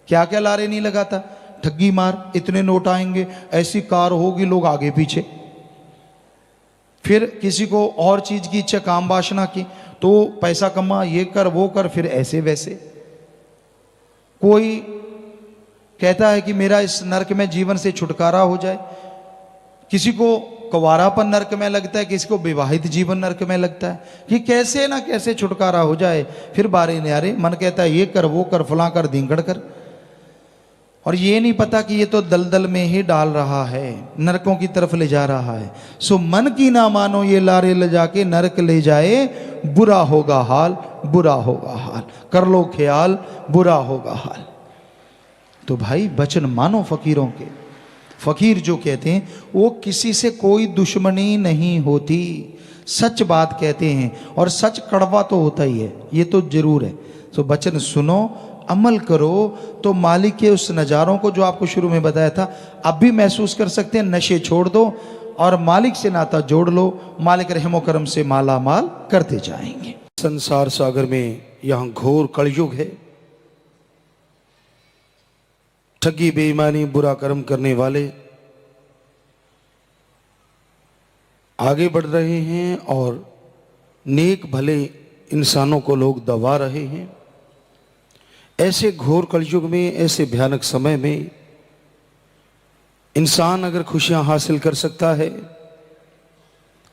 क्या क्या लारे नहीं लगाता, ठगी मार, इतने नोट आएंगे, ऐसी कार होगी, लोग आगे पीछे। फिर किसी को और चीज की इच्छा, काम वासना की, तो पैसा कमा, ये कर वो कर, फिर ऐसे वैसे। कोई कहता है कि मेरा इस नरक में जीवन से छुटकारा हो जाए, किसी को कुंवारापन नरक में लगता है, किसी को विवाहित जीवन नरक में लगता है कि कैसे ना कैसे छुटकारा हो जाए। फिर बारे न्यारे मन कहता है ये कर वो कर फलां कर धींगड़ कर, और ये नहीं पता कि ये तो दलदल में ही डाल रहा है, नरकों की तरफ ले जा रहा है। सो मन की ना मानो, ये लारे ले जाके नरक ले जाए, बुरा होगा हाल, बुरा होगा हाल। कर लो ख्याल, बुरा होगा हाल। तो भाई वचन मानो फकीरों के। फकीर जो कहते हैं वो किसी से कोई दुश्मनी नहीं होती, सच बात कहते हैं, और सच कड़वा तो होता ही है, ये तो जरूर है। तो वचन सुनो, अमल करो, तो मालिक के उस नज़ारों को जो आपको शुरू में बताया था अब भी महसूस कर सकते हैं। नशे छोड़ दो और मालिक से नाता जोड़ लो, मालिक रहमो करम से माला माल करते जाएंगे। संसार सागर में यहाँ घोर कलयुग है। ठगी बेईमानी बुरा कर्म करने वाले आगे बढ़ रहे हैं और नेक भले इंसानों को लोग दबा रहे हैं। ऐसे घोर कलयुग में, ऐसे भयानक समय में इंसान अगर खुशियां हासिल कर सकता है,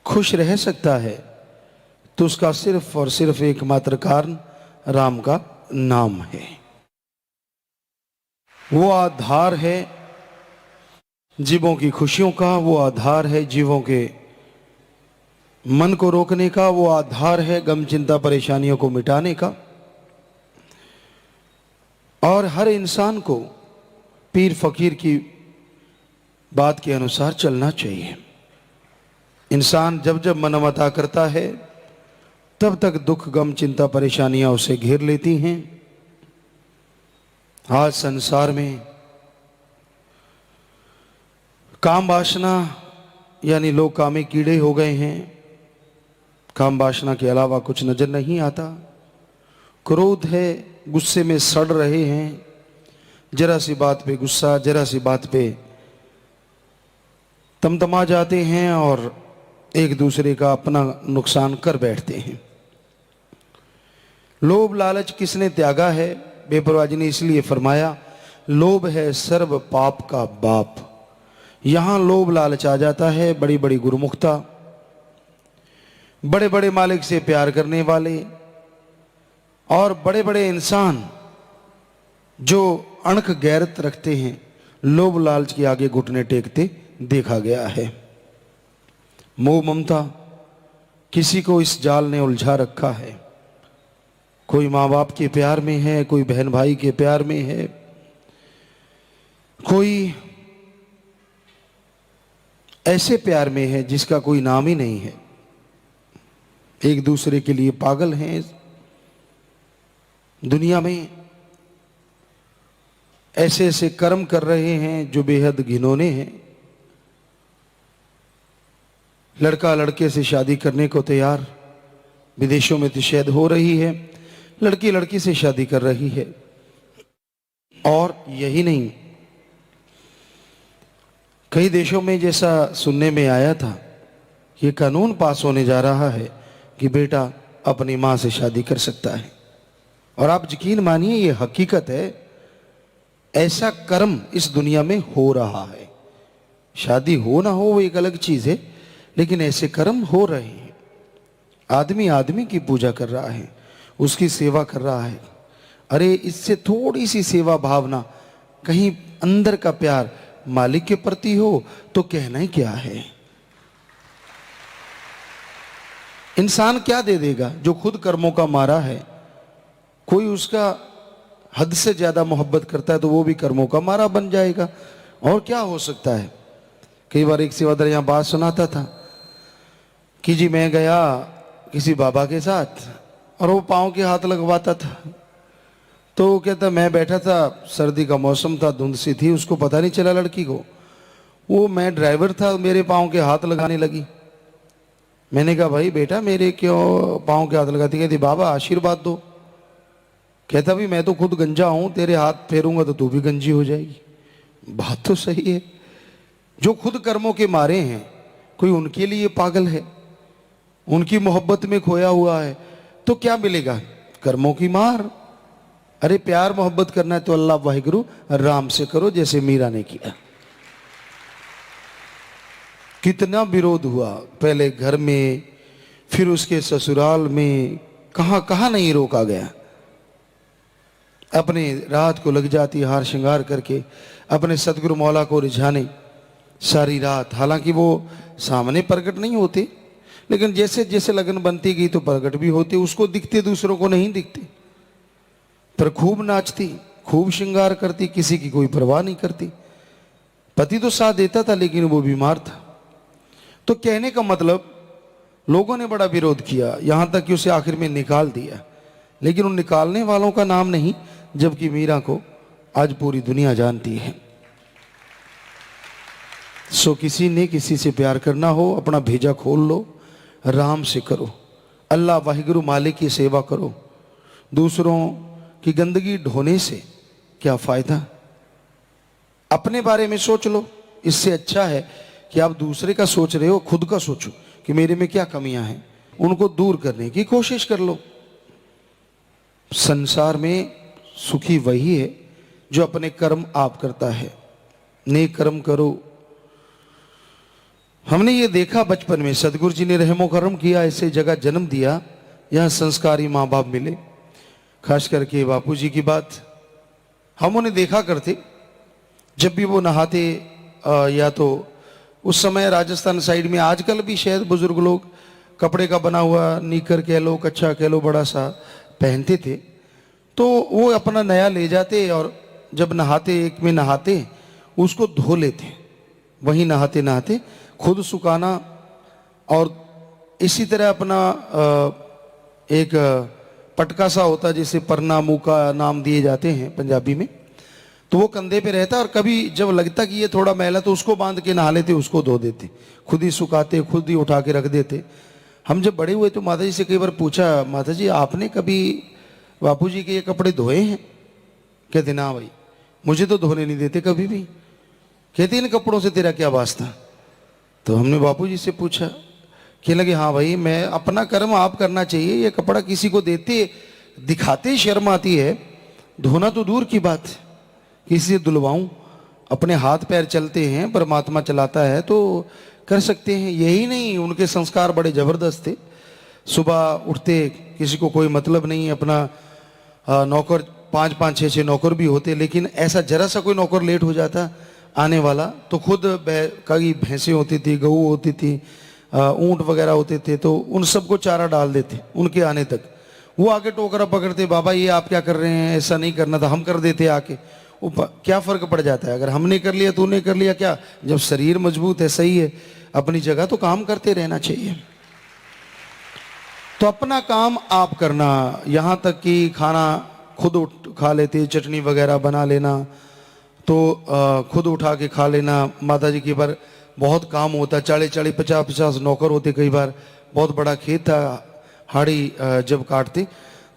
खुश रह सकता है, तो उसका सिर्फ और सिर्फ एकमात्र कारण राम का नाम है। वो आधार है जीवों की खुशियों का, वो आधार है जीवों के मन को रोकने का, वो आधार है गम चिंता परेशानियों को मिटाने का। और हर इंसान को पीर फकीर की बात के अनुसार चलना चाहिए। इंसान जब जब मनमता करता है तब तक दुख गम चिंता परेशानियां उसे घेर लेती हैं। आज संसार में काम वासना यानी लोग कामी कीड़े हो गए हैं। काम वासना के अलावा कुछ नजर नहीं आता। क्रोध है, गुस्से में सड़ रहे हैं, जरा सी बात पे गुस्सा, जरा सी बात पे तमतमा जाते हैं और एक दूसरे का अपना नुकसान कर बैठते हैं। लोभ लालच किसने त्यागा है? बेपरवाह जी ने इसलिए फरमाया, लोभ है सर्व पाप का बाप। यहां लोभ लालच आ जाता है, बड़ी बड़ी गुरुमुखता, बड़े बड़े मालिक से प्यार करने वाले और बड़े बड़े इंसान जो अणख गैरत रखते हैं, लोभ लालच के आगे घुटने टेकते देखा गया है। मोह ममता किसी को इस जाल ने उलझा रखा है। कोई माँ बाप के प्यार में है, कोई बहन भाई के प्यार में है, कोई ऐसे प्यार में है जिसका कोई नाम ही नहीं है। एक दूसरे के लिए पागल हैं। दुनिया में ऐसे ऐसे कर्म कर रहे हैं जो बेहद घिनौने हैं। लड़का लड़के से शादी करने को तैयार, विदेशों में निषेध हो रही है, लड़की लड़की से शादी कर रही है। और यही नहीं, कई देशों में जैसा सुनने में आया था, ये कानून पास होने जा रहा है कि बेटा अपनी मां से शादी कर सकता है। और आप यकीन मानिए ये हकीकत है, ऐसा कर्म इस दुनिया में हो रहा है। शादी हो ना हो वो एक अलग चीज है, लेकिन ऐसे कर्म हो रहे हैं। आदमी आदमी की पूजा कर रहा है, उसकी सेवा कर रहा है। अरे इससे थोड़ी सी सेवा भावना, कहीं अंदर का प्यार मालिक के प्रति हो तो कहना ही क्या है। इंसान क्या दे देगा जो खुद कर्मों का मारा है? कोई उसका हद से ज्यादा मोहब्बत करता है तो वो भी कर्मों का मारा बन जाएगा। और क्या हो सकता है। कई बार एक सेवादार यहाँ बात सुनाता था कि जी मैं गया किसी बाबा के साथ और वो पाँव के हाथ लगवाता था। तो वो कहता मैं बैठा था, सर्दी का मौसम था, धुंध सी थी, उसको पता नहीं चला लड़की को। वो मैं ड्राइवर था, मेरे पाँव के हाथ लगाने लगी। मैंने कहा भाई बेटा मेरे क्यों पाँव के हाथ लगाती। कहती बाबा आशीर्वाद दो। कहता भी मैं तो खुद गंजा हूं, तेरे हाथ फेरूंगा तो तू भी गंजी हो जाएगी। बात तो सही है। जो खुद कर्मों के मारे हैं, कोई उनके लिए पागल है, उनकी मोहब्बत में खोया हुआ है, तो क्या मिलेगा? कर्मों की मार। अरे प्यार मोहब्बत करना है तो अल्लाह वाहिगुरु राम से करो, जैसे मीरा ने किया। कितना विरोध हुआ, पहले घर में, फिर उसके ससुराल में, कहां कहां नहीं रोका गया। अपने रात को लग जाती हार श्रृंगार करके अपने सतगुरु मौला को रिझाने सारी रात। हालांकि वो सामने प्रकट नहीं होते, लेकिन जैसे जैसे लगन बनती गई तो प्रकट भी होते। उसको दिखते, दूसरों को नहीं दिखते, पर खूब नाचती, खूब श्रृंगार करती, किसी की कोई परवाह नहीं करती। पति तो साथ देता था लेकिन वो बीमार था। तो कहने का मतलब, लोगों ने बड़ा विरोध किया, यहां तक कि उसे आखिर में निकाल दिया। लेकिन उन निकालने वालों का नाम नहीं, जबकि मीरा को आज पूरी दुनिया जानती है। सो किसी ने किसी से प्यार करना हो, अपना भेजा खोल लो, राम से करो, अल्लाह वाहिगुरु मालिक की सेवा करो। दूसरों की गंदगी ढोने से क्या फायदा? अपने बारे में सोच लो। इससे अच्छा है कि आप दूसरे का सोच रहे हो, खुद का सोचो कि मेरे में क्या कमियां हैं, उनको दूर करने की कोशिश कर लो। संसार में सुखी वही है जो अपने कर्म आप करता है। नेक कर्म करो। हमने ये देखा बचपन में, सदगुरु जी ने रहमो करम किया, ऐसे जगह जन्म दिया, यहां संस्कारी माँ बाप मिले। खास करके बापू जी की बात हम उन्हें देखा करते, जब भी वो नहाते, या तो उस समय राजस्थान साइड में, आजकल भी शायद बुजुर्ग लोग कपड़े का बना हुआ नीकर कह लो, कच्छा कह लो, बड़ा सा पहनते थे। तो वो अपना नया ले जाते और जब नहाते, एक में नहाते, उसको धो लेते, वहीं नहाते नहाते खुद सुखाना। और इसी तरह अपना एक पटका सा होता, जिसे परना मुँह का नाम दिए जाते हैं पंजाबी में, तो वो कंधे पे रहता। और कभी जब लगता कि ये थोड़ा मैला तो उसको बांध के नहा लेते, उसको धो देते, खुद ही सुखाते, खुद ही उठा के रख देते। हम जब बड़े हुए तो माता जी से कई बार पूछा, माता जी आपने कभी बापू जी के ये कपड़े धोए हैं? कहते ना भाई, मुझे तो धोने नहीं देते कभी भी। कहते इन कपड़ों से तेरा क्या वास्ता? तो हमने बापू जी से पूछा, कहने लगे हाँ भाई, मैं अपना कर्म आप करना चाहिए, ये कपड़ा किसी को देते दिखाते शर्म आती है, धोना तो दूर की बात, किसी से धुलवाऊं? अपने हाथ पैर चलते हैं, परमात्मा चलाता है तो कर सकते हैं। यही नहीं, उनके संस्कार बड़े जबरदस्त थे। सुबह उठते, किसी को कोई मतलब नहीं, अपना नौकर 5-5, 6-6 नौकर भी होते, लेकिन ऐसा जरा सा कोई नौकर लेट हो जाता आने वाला तो खुद कई भैंसें होती थी, गऊ होती थी, ऊंट वगैरह होते थे, तो उन सबको चारा डाल देते उनके आने तक। वो आके टोकरा पकड़ते, बाबा ये आप क्या कर रहे हैं, ऐसा नहीं करना था, हम कर देते आके। क्या फर्क पड़ जाता है, अगर हमने कर लिया तूने कर लिया, क्या? जब शरीर मजबूत है, सही है अपनी जगह, तो काम करते रहना चाहिए। तो अपना काम आप करना, यहां तक कि खाना खुद खा लेते, चटनी वगैरह बना लेना तो खुद उठा के खा लेना। माता जी के बार बहुत काम होता, 40-40, 50-50 नौकर होते। कई बार बहुत बड़ा खेत था, हाड़ी जब काटते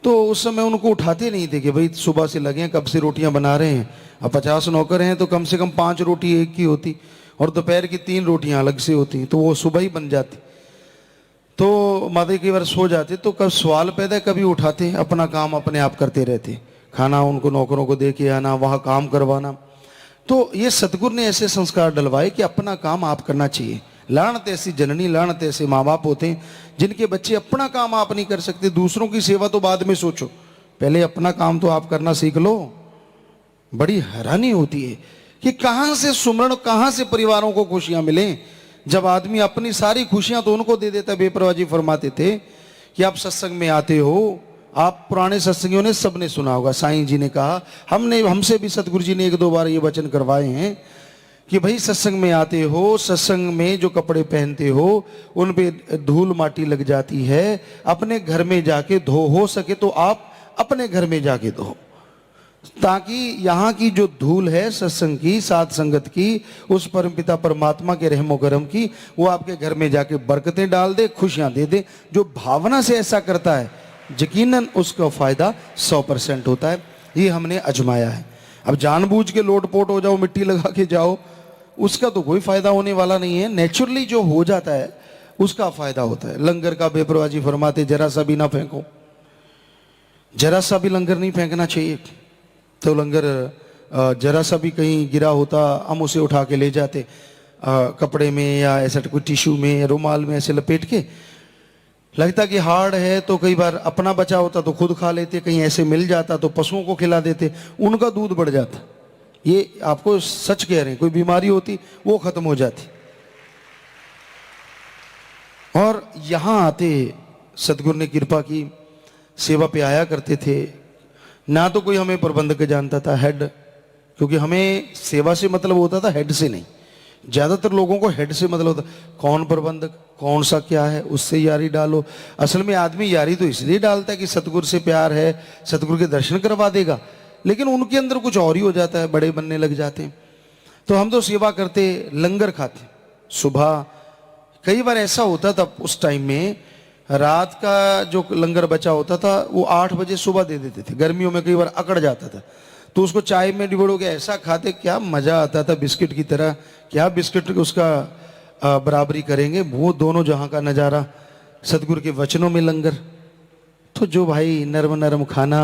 तो उस समय उनको उठाते नहीं थे कि भाई सुबह से लगे हैं, कब से रोटियां बना रहे हैं। अब 50 नौकर हैं तो कम से कम 5 रोटी एक की होती, और दोपहर की 3 रोटियां अलग से होती, तो वो सुबह ही बन जाती। तो माता कई बार सो जाते, तो कब सवाल पैदा, कभी उठाते, अपना काम अपने आप करते रहते, खाना उनको नौकरों को दे के आना, वहाँ काम करवाना। तो ये सतगुरु ने ऐसे संस्कार डलवाए कि अपना काम आप करना चाहिए। लानत ऐसी जननी, लानत ऐसे माँ बाप होते हैं जिनके बच्चे अपना काम आप नहीं कर सकते। दूसरों की सेवा तो बाद में सोचो, पहले अपना काम तो आप करना सीख लो। बड़ी हैरानी होती है कि कहाँ से सुमरण, कहाँ से परिवारों को खुशियां मिलें, जब आदमी अपनी सारी खुशियां तो उनको दे देता। बेपरवाह जी फरमाते थे कि आप सत्संग में आते हो, आप पुराने सत्संगियों ने सबने सुना होगा, साईं जी ने कहा, हमसे भी सतगुरु जी ने 1-2 बार ये वचन करवाए हैं कि भाई सत्संग में आते हो, सत्संग में जो कपड़े पहनते हो उन पे धूल माटी लग जाती है, अपने घर में जाके धो, हो सके तो आप अपने घर में जाके धो, ताकि यहाँ की जो धूल है सत्संग की, साथ संगत की, उस परमपिता परमात्मा के रहमो करम की, वो आपके घर में जाके बरकतें डाल दे, खुशियां दे दे। जो भावना से ऐसा करता है यकीनन उसका फायदा 100% होता है। ये हमने अजमाया है। अब जानबूझ के लोटपोट हो जाओ, मिट्टी लगा के जाओ, उसका तो कोई फायदा होने वाला नहीं है। नेचुरली जो हो जाता है उसका फायदा होता है। लंगर का बेपरवाही फरमाते, जरा सा भी ना फेंको, जरा सा भी लंगर नहीं फेंकना चाहिए। तो लंगर जरा सा भी कहीं गिरा होता हम उसे उठा के ले जाते, कपड़े में या ऐसा कोई टिश्यू में या रुमाल में ऐसे लपेट के। लगता कि हार्ड है तो कई बार अपना बचा होता तो खुद खा लेते, कहीं ऐसे मिल जाता तो पशुओं को खिला देते, उनका दूध बढ़ जाता। ये आपको सच कह रहे हैं, कोई बीमारी होती वो खत्म हो जाती। और यहाँ आते सतगुरु ने कृपा की, सेवा पे आया करते थे। ना तो कोई हमें प्रबंधक जानता था, हेड, क्योंकि हमें सेवा से मतलब होता था, हेड से नहीं। ज़्यादातर लोगों को हेड से मतलब होता, कौन प्रबंधक, कौन सा क्या है, उससे यारी डालो। असल में आदमी यारी तो इसलिए डालता है कि सतगुरु से प्यार है, सतगुरु के दर्शन करवा देगा, लेकिन उनके अंदर कुछ और ही हो जाता है, बड़े बनने लग जाते हैं। तो हम तो सेवा करते, लंगर खाते सुबह। कई बार ऐसा होता था उस टाइम में, रात का जो लंगर बचा होता था वो 8 बजे सुबह दे देते थे। गर्मियों में कई बार अकड़ जाता था तो उसको चाय में डिबोड़ के ऐसा खाते, क्या मजा आता था, बिस्किट की तरह। क्या बिस्किट उसका बराबरी करेंगे, वो दोनों जहां का नजारा, सतगुरु के वचनों में लंगर। तो जो भाई नरम नरम खाना,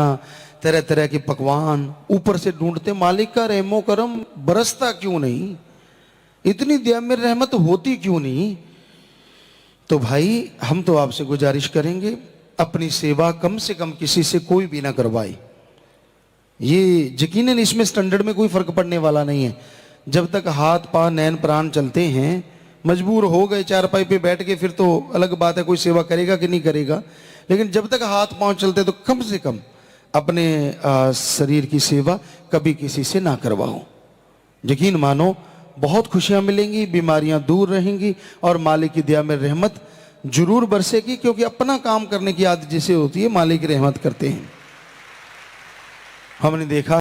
तरह तरह के पकवान, ऊपर से ढूंढते मालिक का रहमो करम बरसता क्यों नहीं, इतनी दया में रहमत होती क्यों नहीं। तो भाई हम तो आपसे गुजारिश करेंगे, अपनी सेवा कम से कम किसी से कोई भी ना करवाए। ये यकीनन इसमें स्टैंडर्ड में कोई फर्क पड़ने वाला नहीं है। जब तक हाथ पा नैन प्राण चलते हैं, मजबूर हो गए चारपाई पे बैठ के, फिर तो अलग बात है कोई सेवा करेगा कि नहीं करेगा। लेकिन जब तक हाथ पांव चलते तो कम से कम अपने शरीर की सेवा कभी किसी से ना करवाओ। यकीन मानो बहुत खुशियां मिलेंगी, बीमारियां दूर रहेंगी और मालिक की दया में रहमत जरूर बरसेगी, क्योंकि अपना काम करने की आदत जिसे होती है मालिक रहमत करते हैं। हमने देखा